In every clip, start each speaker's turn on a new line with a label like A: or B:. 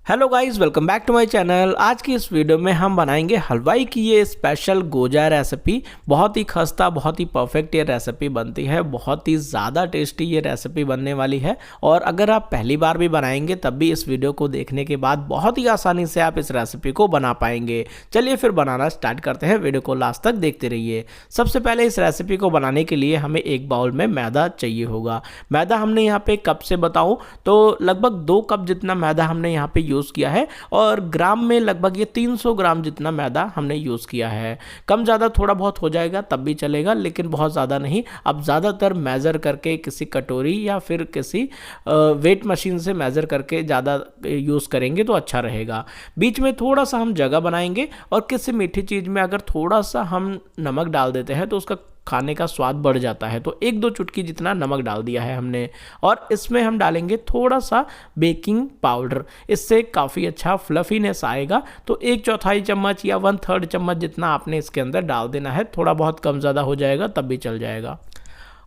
A: Hello guys, welcome back to my channel. आज की इस वीडियो में हम बनाएंगे हलवाई की ये स्पेशल गोजा रेसिपी। बहुत ही खस्ता, बहुत ही परफेक्ट ये रेसिपी बनती है। बहुत ही ज़्यादा टेस्टी ये रेसिपी बनने वाली है। और अगर आप पहली बार भी बनाएंगे तब भी इस वीडियो को देखने के बाद बहुत ही आसानी से आप इस रेसिपी को बना पाएंगे। चलिए फिर बनाना स्टार्ट करते हैं। वीडियो को लास्ट तक देखते रहिए। सबसे पहले इस रेसिपी को बनाने के लिए हमें एक बाउल में मैदा चाहिए होगा। मैदा हमने यहाँ पे कप से बताऊँ तो लगभग 2 कप जितना मैदा हमने यहाँ पे यूज़ किया है। और ग्राम में लगभग ये 300 ग्राम जितना मैदा हमने यूज़ किया है। कम ज़्यादा थोड़ा बहुत हो जाएगा तब भी चलेगा, लेकिन बहुत ज़्यादा नहीं। अब ज़्यादातर मेज़र करके किसी कटोरी या फिर किसी वेट मशीन से मेज़र करके ज़्यादा यूज़ करेंगे तो अच्छा रहेगा। बीच में थोड़ा सा हम जगह बनाएंगे और किसी मीठी चीज़ में अगर थोड़ा सा हम नमक डाल देते हैं तो उसका खाने का स्वाद बढ़ जाता है। तो 1-2 चुटकी जितना नमक डाल दिया है हमने। और इसमें हम डालेंगे थोड़ा सा बेकिंग पाउडर। इससे काफ़ी अच्छा फ्लफीनेस आएगा। तो 1/4 चम्मच या 1/3 चम्मच जितना आपने इसके अंदर डाल देना है। थोड़ा बहुत कम ज़्यादा हो जाएगा तब भी चल जाएगा।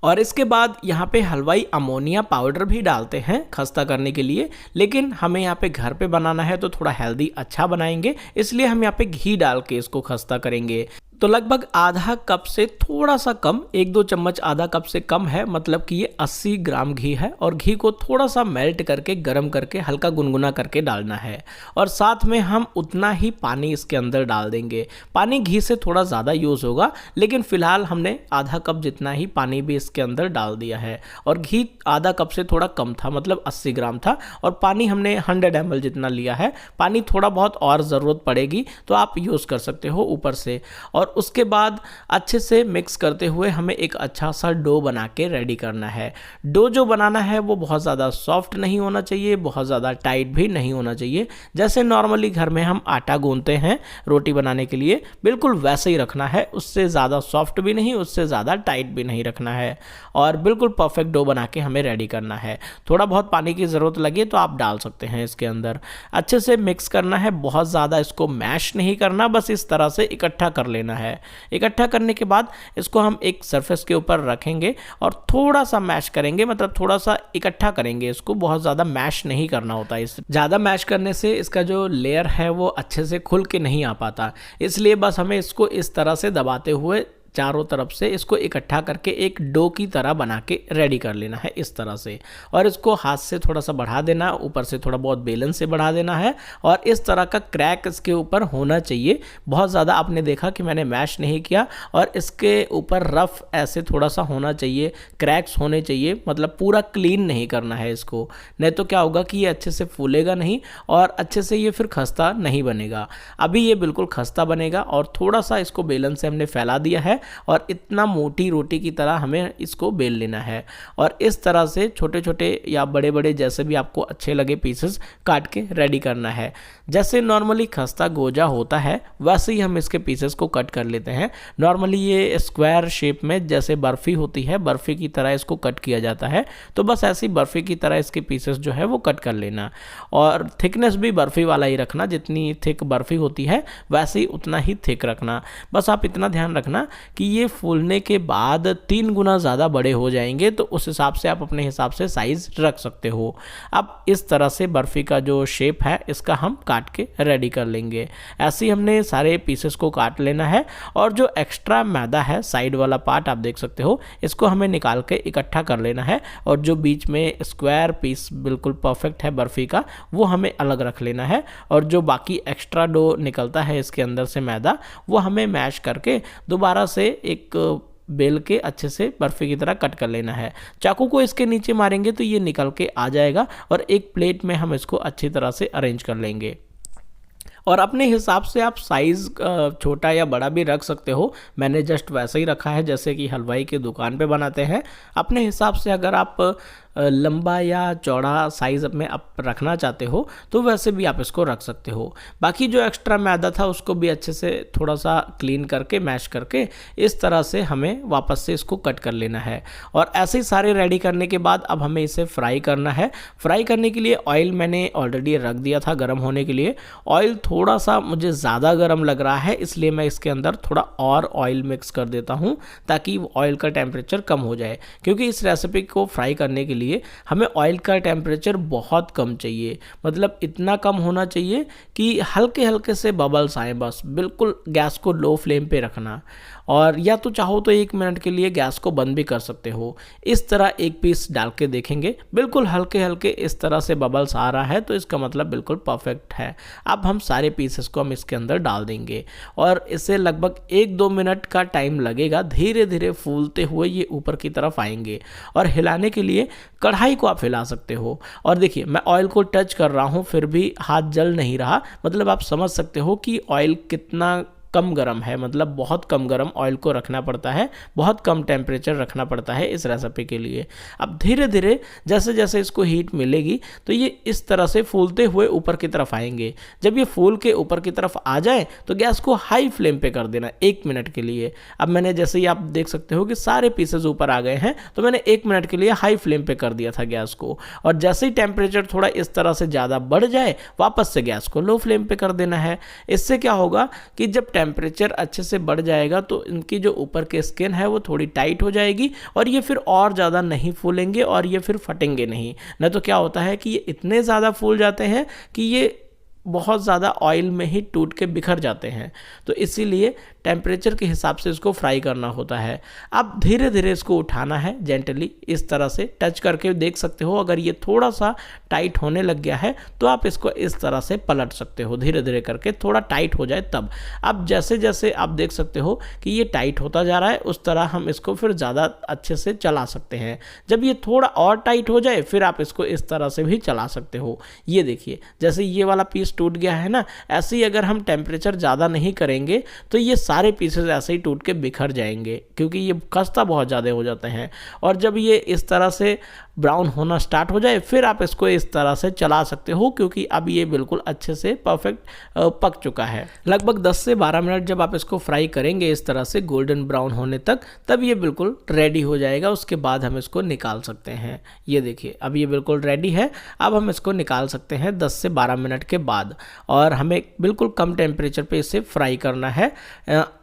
A: और इसके बाद यहाँ पे हलवाई अमोनिया पाउडर भी डालते हैं खस्ता करने के लिए, लेकिन हमें यहाँ पे घर पे बनाना है तो थोड़ा हेल्दी अच्छा बनाएंगे, इसलिए हम यहाँ पे घी डाल के इसको खस्ता करेंगे। तो लगभग आधा कप से थोड़ा सा कम, 1-2 चम्मच आधा कप से कम है। मतलब कि ये 80 ग्राम घी है। और घी को थोड़ा सा मेल्ट करके, गर्म करके, हल्का गुनगुना करके डालना है। और साथ में हम उतना ही पानी इसके अंदर डाल देंगे। पानी घी से थोड़ा ज़्यादा यूज़ होगा, लेकिन फ़िलहाल हमने आधा कप जितना ही पानी भी इसके अंदर डाल दिया है। और घी आधा कप से थोड़ा कम था, मतलब 80 ग्राम था। और पानी हमने 100 ml जितना लिया है। पानी थोड़ा बहुत और ज़रूरत पड़ेगी तो आप यूज़ कर सकते हो ऊपर से। और उसके बाद अच्छे से मिक्स करते हुए हमें एक अच्छा सा डो बना के रेडी करना है। डो जो बनाना है वो बहुत ज़्यादा सॉफ्ट नहीं होना चाहिए, बहुत ज़्यादा टाइट भी नहीं होना चाहिए। जैसे नॉर्मली घर में हम आटा गूंथते हैं रोटी बनाने के लिए, बिल्कुल वैसे ही रखना है। उससे ज़्यादा सॉफ्ट भी नहीं, उससे ज़्यादा टाइट भी नहीं रखना है। और बिल्कुल परफेक्ट डो बना के हमें रेडी करना है। थोड़ा बहुत पानी की ज़रूरत लगे तो आप डाल सकते हैं इसके अंदर। अच्छे से मिक्स करना है, बहुत ज़्यादा इसको मैश नहीं करना, बस इस तरह से इकट्ठा कर लेना है। इकट्ठा करने के बाद इसको हम एक सरफेस के ऊपर रखेंगे और थोड़ा सा मैश करेंगे, मतलब थोड़ा सा इकट्ठा करेंगे इसको। बहुत ज़्यादा मैश नहीं करना होता। इस ज़्यादा मैश करने से इसका जो लेयर है वो अच्छे से खुल के नहीं आ पाता। इसलिए बस हमें इसको इस तरह से दबाते हुए चारों तरफ से इसको इकट्ठा करके एक डो की तरह बना के रेडी कर लेना है इस तरह से। और इसको हाथ से थोड़ा सा बढ़ा देना, ऊपर से थोड़ा बहुत बेलन से बढ़ा देना है। और इस तरह का क्रैक इसके ऊपर होना चाहिए। बहुत ज़्यादा आपने देखा कि मैंने मैश नहीं किया। और इसके ऊपर रफ ऐसे थोड़ा सा होना चाहिए, क्रैक्स होने चाहिए, मतलब पूरा क्लीन नहीं करना है इसको। नहीं तो क्या होगा कि ये अच्छे से फूलेगा नहीं और अच्छे से ये फिर खस्ता नहीं बनेगा। अभी ये बिल्कुल खस्ता बनेगा। और थोड़ा सा इसको बेलन से हमने फैला दिया है और इतना मोटी रोटी की तरह हमें इसको बेल लेना है। और इस तरह से छोटे छोटे या बड़े बड़े जैसे भी आपको अच्छे लगे पीसेस काट के रेडी करना है। जैसे नॉर्मली खस्ता गोजा होता है वैसे ही हम इसके पीसेस को कट कर लेते हैं। नॉर्मली ये स्क्वायर शेप में जैसे बर्फ़ी होती है, बर्फ़ी की तरह इसको कट किया जाता है। तो बस ऐसी बर्फ़ी की तरह इसके पीसेस जो है वो कट कर लेना। और थिकनेस भी बर्फ़ी वाला ही रखना, जितनी थिक बर्फ़ी होती है वैसे ही उतना ही थिक रखना। बस आप इतना ध्यान रखना कि ये फूलने के बाद 3 गुना ज़्यादा बड़े हो जाएंगे, तो उस हिसाब से आप अपने हिसाब से साइज़ रख सकते हो। अब इस तरह से बर्फ़ी का जो शेप है इसका हम काट के रेडी कर लेंगे। ऐसे ही हमने सारे पीसेस को काट लेना है। और जो एक्स्ट्रा मैदा है, साइड वाला पार्ट आप देख सकते हो, इसको हमें निकाल के इकट्ठा कर लेना है। और जो बीच में स्क्वायर पीस बिल्कुल परफेक्ट है बर्फ़ी का, वो हमें अलग रख लेना है। और जो बाकी एक्स्ट्रा डो निकलता है इसके अंदर से मैदा, वो हमें मैश करके दोबारा से एक बेल के अच्छे से बर्फ़ी की तरह कट कर लेना है। चाकू को इसके नीचे मारेंगे तो ये निकल के आ जाएगा। और एक प्लेट में हम इसको अच्छी तरह से अरेंज कर लेंगे। और अपने हिसाब से आप साइज़ छोटा या बड़ा भी रख सकते हो। मैंने जस्ट वैसे ही रखा है जैसे कि हलवाई की दुकान पे बनाते हैं। अपने हिसाब से अगर आप लंबा या चौड़ा साइज़ में आप रखना चाहते हो तो वैसे भी आप इसको रख सकते हो। बाकी जो एक्स्ट्रा मैदा था उसको भी अच्छे से थोड़ा सा क्लीन करके, मैश करके, इस तरह से हमें वापस से इसको कट कर लेना है। और ऐसे ही सारे रेडी करने के बाद अब हमें इसे फ्राई करना है। फ्राई करने के लिए ऑयल मैंने ऑलरेडी रख दिया था गर्म होने के लिए। ऑयल थोड़ा सा मुझे ज़्यादा गर्म लग रहा है, इसलिए मैं इसके अंदर थोड़ा और ऑयल मिक्स कर देता हूँ ताकि ऑयल का टेम्परेचर कम हो जाए। क्योंकि इस रेसिपी को फ्राई करने के लिए लिए हमें ऑयल का टेम्परेचर बहुत कम चाहिए, मतलब इतना कम होना चाहिए कि हल्के हल्के से बबल्स आए बस। बिल्कुल गैस को लो फ्लेम पे रखना, और या तो चाहो तो 1 मिनट के लिए गैस को बंद भी कर सकते हो। इस तरह एक पीस डाल के देखेंगे, बिल्कुल हल्के हल्के इस तरह से बबल्स आ रहा है तो इसका मतलब बिल्कुल परफेक्ट है। अब हम सारे पीसेस को हम इसके अंदर डाल देंगे और इसे लगभग 1-2 मिनट का टाइम लगेगा। धीरे धीरे फूलते हुए ये ऊपर की तरफ आएंगे, और हिलाने के लिए कढ़ाई को आप हिला सकते हो। और देखिए मैं ऑयल को टच कर रहा हूँ फिर भी हाथ जल नहीं रहा, मतलब आप समझ सकते हो कि ऑयल कितना कम गर्म है, मतलब बहुत कम गर्म ऑयल को रखना पड़ता है, बहुत कम टेम्परेचर रखना पड़ता है इस रेसिपी के लिए। अब धीरे धीरे जैसे जैसे इसको हीट मिलेगी तो ये इस तरह से फूलते हुए ऊपर की तरफ आएंगे। जब ये फूल के ऊपर की तरफ आ जाए तो गैस को हाई फ्लेम पे कर देना 1 मिनट के लिए। अब मैंने जैसे ही आप देख सकते हो कि सारे पीसेज ऊपर आ गए हैं तो मैंने 1 मिनट के लिए हाई फ्लेम पे कर दिया था गैस को, और जैसे ही टेम्परेचर थोड़ा इस तरह से ज़्यादा बढ़ जाए वापस से गैस को लो फ्लेम पे कर देना है। इससे क्या होगा कि जब टेम्परेचर अच्छे से बढ़ जाएगा तो इनकी जो ऊपर की स्किन है वो थोड़ी टाइट हो जाएगी, और ये फिर और ज़्यादा नहीं फूलेंगे और ये फिर फटेंगे नहीं तो क्या होता है कि ये इतने ज़्यादा फूल जाते हैं कि ये बहुत ज़्यादा ऑयल में ही टूट के बिखर जाते हैं। तो इसीलिए टेम्परेचर के हिसाब से इसको फ्राई करना होता है। अब धीरे धीरे इसको उठाना है, जेंटली इस तरह से टच करके देख सकते हो। अगर ये थोड़ा सा टाइट होने लग गया है तो आप इसको इस तरह से पलट सकते हो, धीरे धीरे करके थोड़ा टाइट हो जाए तब। अब जैसे जैसे आप देख सकते हो कि ये टाइट होता जा रहा है उस तरह हम इसको फिर ज़्यादा अच्छे से चला सकते हैं। जब ये थोड़ा और टाइट हो जाए फिर आप इसको इस तरह से भी चला सकते हो। ये देखिए जैसे ये वाला पीस टूट गया है ना, ऐसे ही अगर हम टेम्परेचर ज़्यादा नहीं करेंगे तो ये सारे पीसेस ऐसे ही टूट के बिखर जाएंगे, क्योंकि ये खस्ता बहुत ज़्यादा हो जाते हैं। और जब ये इस तरह से ब्राउन होना स्टार्ट हो जाए फिर आप इसको इस तरह से चला सकते हो, क्योंकि अब ये बिल्कुल अच्छे से परफेक्ट पक चुका है। लगभग 10 से 12 मिनट जब आप इसको फ्राई करेंगे इस तरह से गोल्डन ब्राउन होने तक, तब ये बिल्कुल रेडी हो जाएगा। उसके बाद हम इसको निकाल सकते हैं। ये देखिए अब ये बिल्कुल रेडी है। अब हम इसको निकाल सकते हैं 10 से 12 मिनट के बाद, और हमें बिल्कुल कम टेम्परेचर पे इसे फ्राई करना है।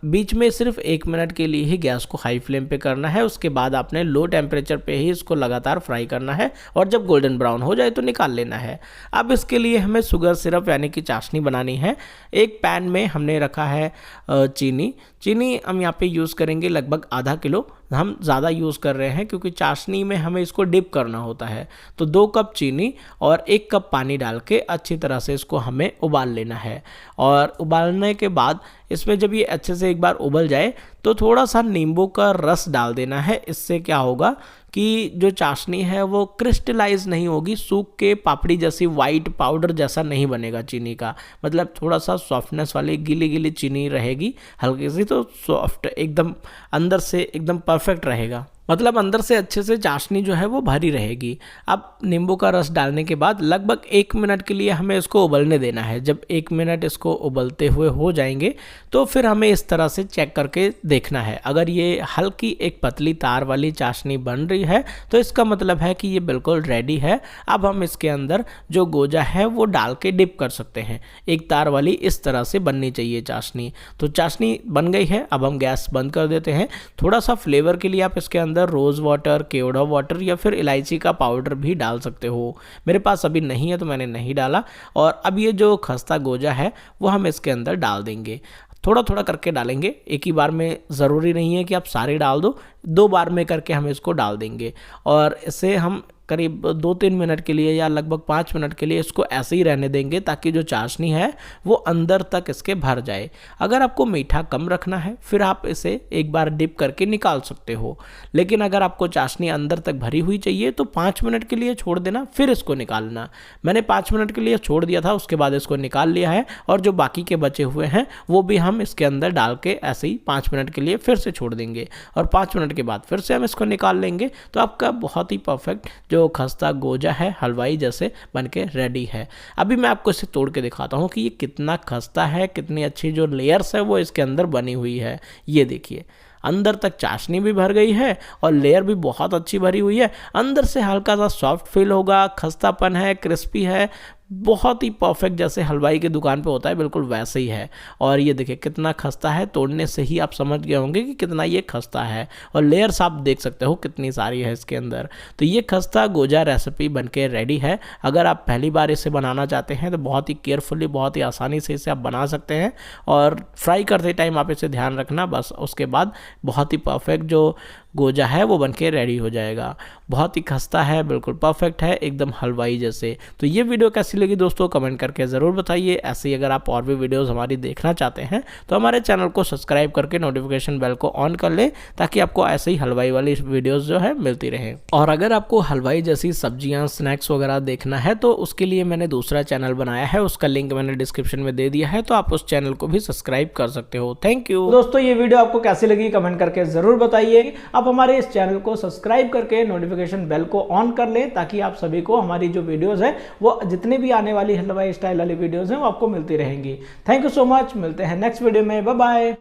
A: बीच में सिर्फ 1 मिनट के लिए ही गैस को हाई फ्लेम पे करना है, उसके बाद आपने लो टेम्परेचर पे ही इसको लगातार फ्राई करना है, और जब गोल्डन ब्राउन हो जाए तो निकाल लेना है। अब इसके लिए हमें शुगर सिरप यानी कि चाशनी बनानी है। एक पैन में हमने रखा है चीनी हम यहाँ पे यूज़ करेंगे लगभग आधा किलो। हम ज़्यादा यूज़ कर रहे हैं क्योंकि चाशनी में हमें इसको डिप करना होता है। तो 2 कप चीनी और 1 कप पानी डाल के अच्छी तरह से इसको हमें उबाल लेना है। और उबालने के बाद इसमें जब ये अच्छे से एक बार उबल जाए तो थोड़ा सा नींबू का रस डाल देना है। इससे क्या होगा कि जो चाशनी है वो क्रिस्टलाइज नहीं होगी, सूख के पापड़ी जैसी वाइट पाउडर जैसा नहीं बनेगा चीनी का, मतलब थोड़ा सा सॉफ्टनेस वाली गीली गीली चीनी रहेगी, हल्की सी, तो सॉफ्ट एकदम अंदर से एकदम परफेक्ट रहेगा, मतलब अंदर से अच्छे से चाशनी जो है वो भरी रहेगी। अब नींबू का रस डालने के बाद लगभग 1 मिनट के लिए हमें इसको उबलने देना है। जब 1 मिनट इसको उबलते हुए हो जाएंगे तो फिर हमें इस तरह से चेक करके देखना है। अगर ये हल्की एक पतली तार वाली चाशनी बन रही है तो इसका मतलब है कि ये बिल्कुल रेडी है। अब हम इसके अंदर जो गोजा है वो डाल के डिप कर सकते हैं। एक तार वाली इस तरह से बननी चाहिए चाशनी। तो चाशनी बन गई है, अब हम गैस बंद कर देते हैं। थोड़ा सा फ्लेवर के लिए आप इसके अंदर रोज वाटर, केवड़ा वाटर या फिर इलायची का पाउडर भी डाल सकते हो। मेरे पास अभी नहीं है तो मैंने नहीं डाला। और अब ये जो खस्ता गोजा है वो हम इसके अंदर डाल देंगे, थोड़ा थोड़ा करके डालेंगे, एक ही बार में ज़रूरी नहीं है कि आप सारे डाल दो, 2 बार में करके हम इसको डाल देंगे। और इसे हम करीब 2-3 मिनट के लिए या लगभग 5 मिनट के लिए इसको ऐसे ही रहने देंगे ताकि जो चाशनी है वो अंदर तक इसके भर जाए। अगर आपको मीठा कम रखना है फिर आप इसे एक बार डिप करके निकाल सकते हो, लेकिन अगर आपको चाशनी अंदर तक भरी हुई चाहिए तो 5 मिनट के लिए छोड़ देना, फिर इसको निकालना। मैंने 5 मिनट के लिए छोड़ दिया था, उसके बाद इसको निकाल लिया है। और जो बाकी के बचे हुए हैं वो भी हम इसके अंदर डाल के ऐसे ही 5 मिनट के लिए फिर से छोड़ देंगे, और 5 मिनट के बाद फिर से हम इसको निकाल लेंगे। तो आपका बहुत ही परफेक्ट जो खस्ता गोजा है हलवाई जैसे बनके रेडी है। अभी मैं आपको इसे तोड़ के दिखाता हूँ कि ये कितना खस्ता है, कितनी अच्छी जो लेयर्स है वो इसके अंदर बनी हुई है। ये देखिए अंदर तक चाशनी भी भर गई है और लेयर भी बहुत अच्छी भरी हुई है। अंदर से हल्का सा सॉफ्ट फील होगा, खस्तापन है, क्रिस्पी है, बहुत ही परफेक्ट जैसे हलवाई की दुकान पे होता है बिल्कुल वैसे ही है। और ये देखिए कितना खस्ता है, तोड़ने से ही आप समझ गए होंगे कि कितना ये खस्ता है। और लेयर्स आप देख सकते हो कितनी सारी है इसके अंदर। तो ये खस्ता गोजा रेसिपी बनके रेडी है। अगर आप पहली बार इसे बनाना चाहते हैं तो बहुत ही केयरफुली, बहुत ही आसानी से इसे आप बना सकते हैं। और फ्राई करते टाइम आप इसे ध्यान रखना, बस उसके बाद बहुत ही परफेक्ट जो गोजा है वो बनके रेडी हो जाएगा। बहुत ही खस्ता है, बिल्कुल परफेक्ट है, एकदम हलवाई जैसे। तो ये वीडियो कैसी लगी दोस्तों कमेंट करके ज़रूर बताइए। ऐसे ही अगर आप और भी वीडियोस हमारी देखना चाहते हैं तो हमारे चैनल को सब्सक्राइब करके नोटिफिकेशन बेल को ऑन कर ले, ताकि आपको ऐसे ही हलवाई वाली वीडियोस जो है मिलती रहे। और अगर आपको हलवाई जैसी सब्जियां, स्नैक्स वगैरह देखना है तो उसके लिए मैंने दूसरा चैनल बनाया है, उसका लिंक मैंने डिस्क्रिप्शन में दे दिया है, तो आप उस चैनल को भी सब्सक्राइब कर सकते हो। थैंक यू दोस्तों, ये वीडियो आपको कैसी लगी कमेंट करके जरूर बताइए। आप हमारे इस चैनल को सब्सक्राइब करके नोटिफिकेशन बेल को ऑन कर लें, ताकि आप सभी को हमारी जो वीडियोस है वो जितने भी आने वाली हलवाई स्टाइल वाली वीडियोस हैं वो आपको मिलती रहेंगी। थैंक यू सो मच, मिलते हैं नेक्स्ट वीडियो में, बाय बाय।